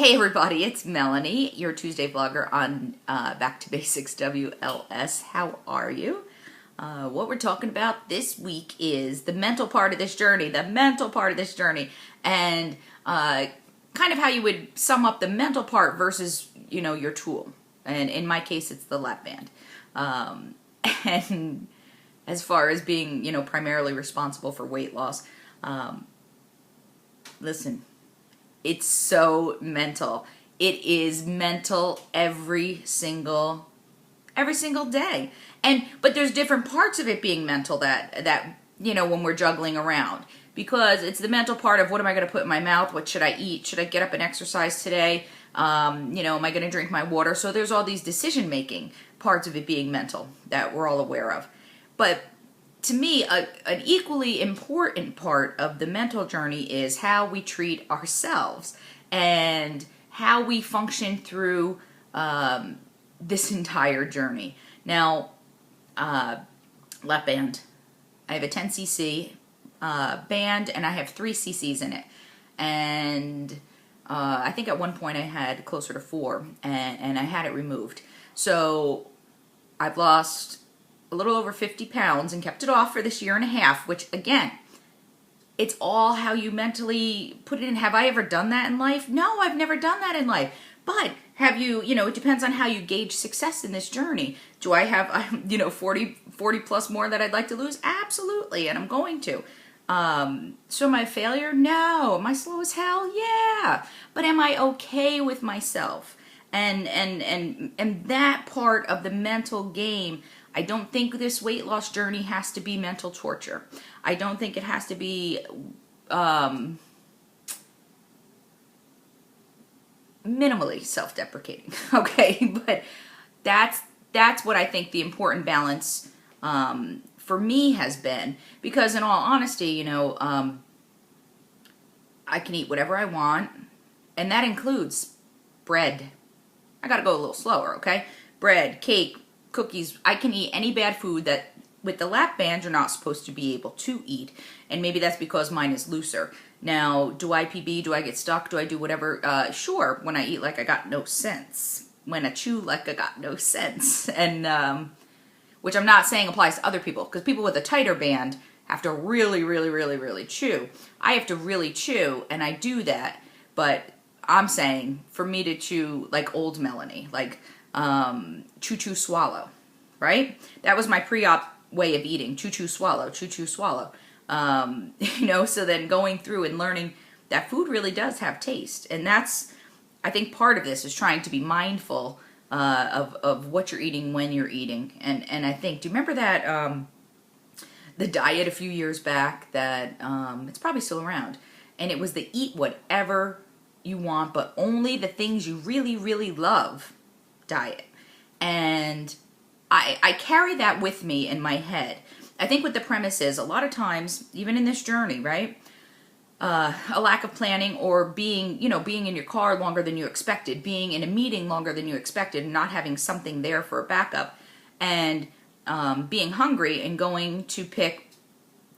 Hey everybody, it's Melanie, your Tuesday vlogger on Back2BasicsWLS. How are you? What we're talking about this week is the mental part of this journey, and kind of how you would sum up the mental part versus, your tool. And in my case, it's the lap band. And as far as being, primarily responsible for weight loss, listen. It's so mental. It is mental every single day. But there's different parts of it being mental that when we're juggling around, because it's the mental part of what am I going to put in my mouth? What should I eat? Should I get up and exercise today? Am I going to drink my water? So there's all these decision making parts of it being mental that we're all aware of. But to me, an equally important part of the mental journey is how we treat ourselves and how we function through this entire journey. Now, lap band. I have a 10cc band, and I have 3 cc's in it. And I think at one point I had closer to 4, and I had it removed. So I've lost a little over 50 pounds and kept it off for this 1.5 years, which again, it's all how you mentally put it in. Have I ever done that in life? No, I've never done that in life. But have you, it depends on how you gauge success in this journey. Do I have, 40 plus more that I'd like to lose? Absolutely, and I'm going to. So am I a failure? No. Am I slow as hell? Yeah. But am I okay with myself? And that part of the mental game, I don't think this weight loss journey has to be mental torture. I don't think it has to be minimally self-deprecating. Okay, but that's what I think the important balance for me has been, because in all honesty, I can eat whatever I want, and that includes bread. I gotta go a little slower, okay? Bread, cake, cookies. I can eat any bad food that with the lap band you're not supposed to be able to eat, and maybe that's because mine is looser. Now, do I PB? Do I get stuck? Do I do whatever? Sure, when I eat like I got no sense. When I chew like I got no sense. And which I'm not saying applies to other people, because people with a tighter band have to really, really, really, really chew. I have to really chew, and I do that, but I'm saying for me to chew like old Melanie, like chew, chew, swallow, right? That was my pre-op way of eating. Chew, chew, swallow, chew, chew, swallow. So then going through and learning that food really does have taste. And that's, I think part of this is trying to be mindful of what you're eating when you're eating. And I think, do you remember that the diet a few years back that it's probably still around, and it was the eat whatever you want, but only the things you really, really love diet. And I carry that with me in my head. I think what the premise is, a lot of times, even in this journey, right, a lack of planning, or being in your car longer than you expected, being in a meeting longer than you expected, and not having something there for a backup, and being hungry and going to pick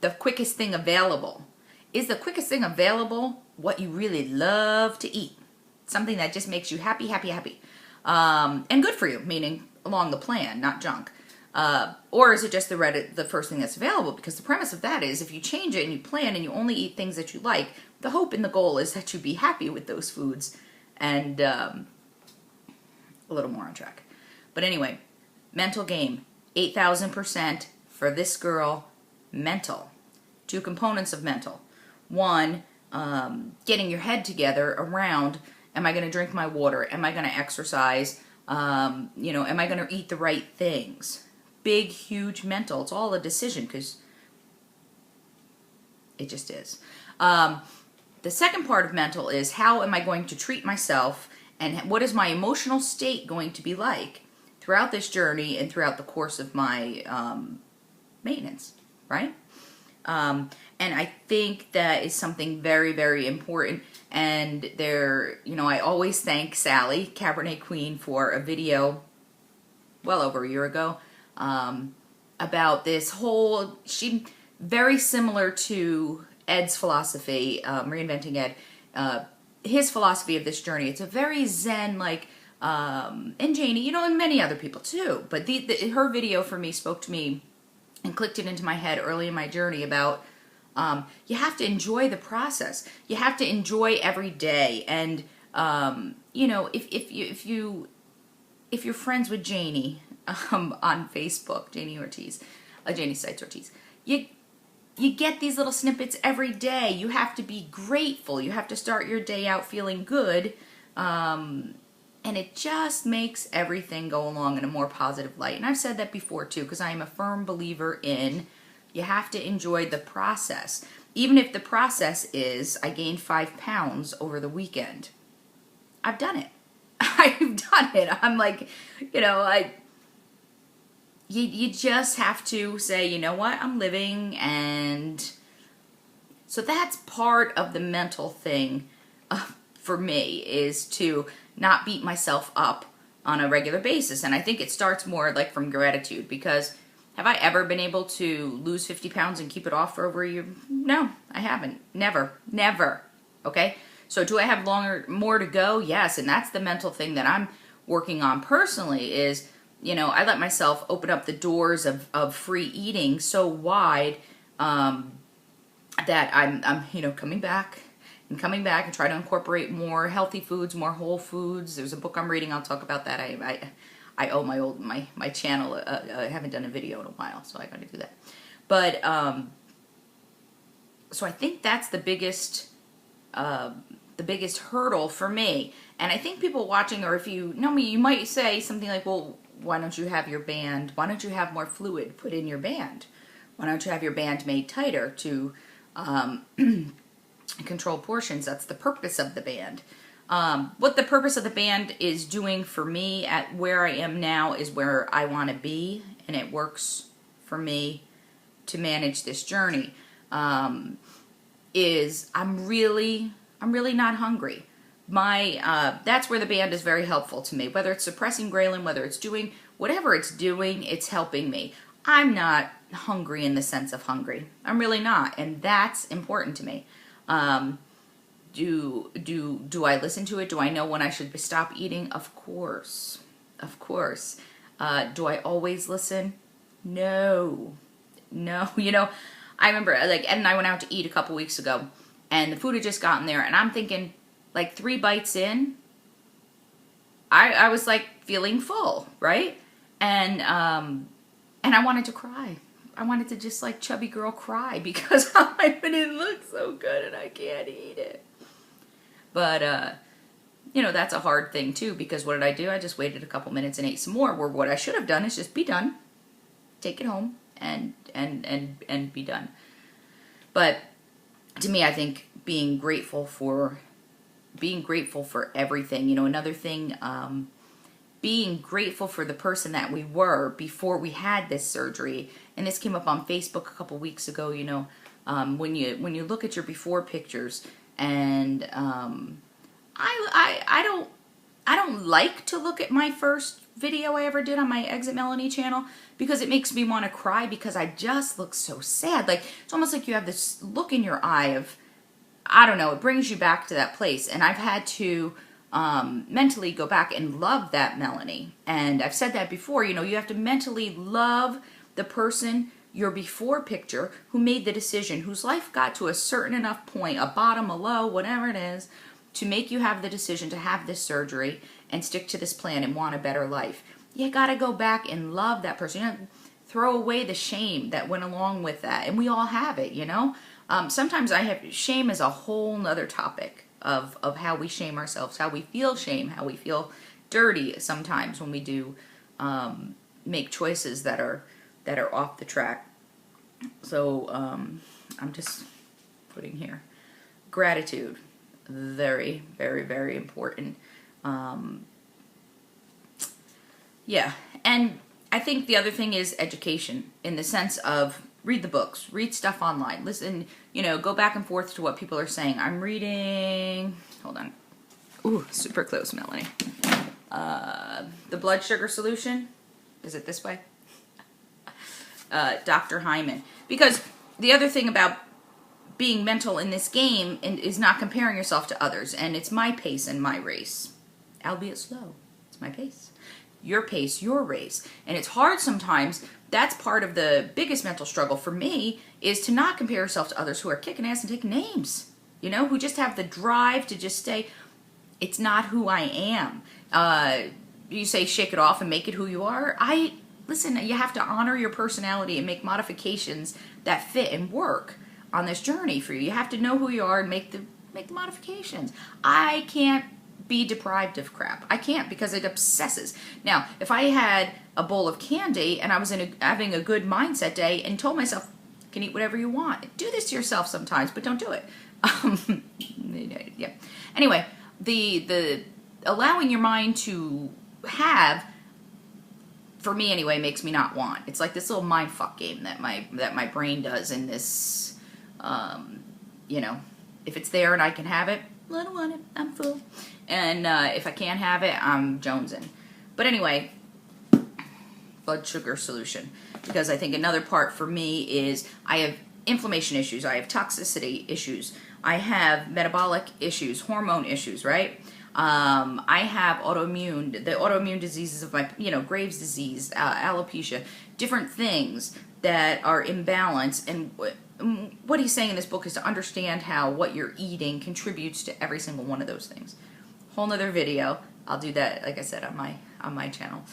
the quickest thing available. Is the quickest thing available what you really love to eat? Something that just makes you happy, happy, happy. And good for you, meaning along the plan, not junk. Or is it just the first thing that's available? Because the premise of that is, if you change it and you plan and you only eat things that you like, the hope and the goal is that you be happy with those foods and a little more on track. But anyway, mental game, 8,000% for this girl, mental. 2 components of mental. 1, getting your head together around, am I going to drink my water? Am I going to exercise? Am I going to eat the right things? Big, huge mental. It's all a decision, because it just is. The second part of mental is, how am I going to treat myself, and what is my emotional state going to be like throughout this journey and throughout the course of my maintenance, right? And I think that is something very, very important. And I always thank Sally, Cabernet Queen, for a video well over a year ago about this whole, very similar to Ed's philosophy, Reinventing Ed, his philosophy of this journey. It's a very Zen, like, and Janie, you know, and many other people too. But her video for me spoke to me and clicked it into my head early in my journey about you have to enjoy the process. You have to enjoy every day. And you know, if you're friends with Janie on Facebook, Janie Ortiz, Janie Sites Ortiz, you get these little snippets every day. You have to be grateful. You have to start your day out feeling good. And it just makes everything go along in a more positive light. And I've said that before too, because I am a firm believer in you have to enjoy the process. Even if the process is I gained 5 pounds over the weekend. I've done it. I've done it. I'm like, you know, you just have to say, you know what, I'm living. And so that's part of the mental thing for me, is to not beat myself up on a regular basis. And I think it starts more like from gratitude, because have I ever been able to lose 50 pounds and keep it off for over a year? No, I haven't. Never. Okay? So do I have more to go? Yes. And that's the mental thing that I'm working on personally is, you know, I let myself open up the doors of free eating so wide that I'm, you know, coming back and try to incorporate more healthy foods, more whole foods. There's a book I'm reading. I'll talk about that. I owe my channel. I haven't done a video in a while, so I got to do that. But so I think that's the biggest hurdle for me. And I think people watching, or if you know me, you might say something like, "Well, why don't you have your band? Why don't you have more fluid put in your band? Why don't you have your band made tighter to control portions?" That's the purpose of the band. What the purpose of the band is doing for me at where I am now is where I want to be, and it works for me to manage this journey. Is I'm really not hungry. That's where the band is very helpful to me. Whether it's suppressing ghrelin, whether it's doing whatever it's doing, it's helping me. I'm not hungry in the sense of hungry. I'm really not, and that's important to me. Do I listen to it? Do I know when I should stop eating? Of course. Do I always listen? No. You know, I remember like Ed and I went out to eat a couple weeks ago, and the food had just gotten there, and I'm thinking, like 3 bites in, I was like feeling full, right? And I wanted to cry. I wanted to just like chubby girl cry because it didn't look so good and I can't eat it. But, you know, that's a hard thing too, because what did I do? I just waited a couple minutes and ate some more, where what I should have done is just be done, take it home, and be done. But to me, I think being grateful for everything, you know, another thing, being grateful for the person that we were before we had this surgery. And this came up on Facebook a couple weeks ago, you know, when you look at your before pictures, and I don't like to look at my first video I ever did on my Exit Melanie channel, because it makes me want to cry, because I just look so sad. Like, it's almost like you have this look in your eye of, I don't know, it brings you back to that place. And I've had to mentally go back and love that Melanie. And I've said that before, you know, you have to mentally love the person, your before picture, who made the decision, whose life got to a certain enough point, a bottom, a low, whatever it is, to make you have the decision to have this surgery and stick to this plan and want a better life. You got to go back and love that person. You know, throw away the shame that went along with that. And we all have it, you know. Sometimes shame is a whole nother topic of how we shame ourselves, how we feel shame, how we feel dirty sometimes when we do make choices that are off the track. So I'm just putting here gratitude, very, very, very important. Yeah, and I think the other thing is education, in the sense of read the books, read stuff online, listen, you know, go back and forth to what people are saying. I'm reading, hold on, ooh, super close, Melanie. The Blood Sugar Solution, is it this way? Dr. Hyman. Because the other thing about being mental in this game is not comparing yourself to others. And it's my pace and my race, albeit slow. It's my pace. Your pace, your race. And it's hard sometimes. That's part of the biggest mental struggle for me, is to not compare yourself to others who are kicking ass and taking names, you know, who just have the drive to just stay. It's not who I am. You say shake it off and make it who you are. Listen, you have to honor your personality and make modifications that fit and work on this journey for you. You have to know who you are and make the modifications. I can't be deprived of crap. I can't, because it obsesses. Now, if I had a bowl of candy and I was having a good mindset day and told myself, you can eat whatever you want. Do this to yourself sometimes, but don't do it. Yeah. Anyway, the allowing your mind to have, for me anyway, makes me not want. It's like this little mind fuck game that my brain does in this, you know, if it's there and I can have it, I don't want it, I'm full. And if I can't have it, I'm jonesing. But anyway, blood sugar solution. Because I think another part for me is I have inflammation issues, I have toxicity issues, I have metabolic issues, hormone issues, right? I have the autoimmune diseases of my, you know, Graves' disease, alopecia, different things that are imbalanced. And what he's saying in this book is to understand how what you're eating contributes to every single one of those things. Whole nother video. I'll do that, like I said, on my channel.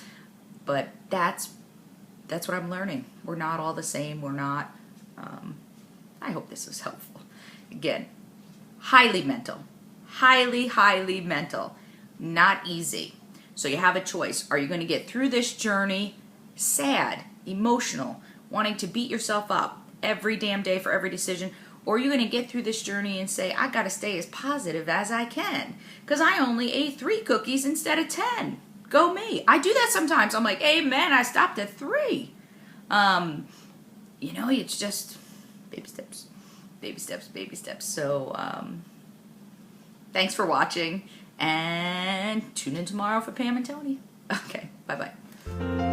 But that's what I'm learning. We're not all the same. We're not. I hope this was helpful. Again, highly mental. Highly mental. Not easy. So you have a choice. Are you going to get through this journey sad, emotional, wanting to beat yourself up every damn day for every decision? Or are you going to get through this journey and say, I got to stay as positive as I can, because I only ate 3 cookies instead of 10. Go me. I do that sometimes. I'm like, hey, man, I stopped at 3. You know, it's just baby steps. Baby steps, baby steps. So, thanks for watching, and tune in tomorrow for Pam and Tony. Okay, bye-bye.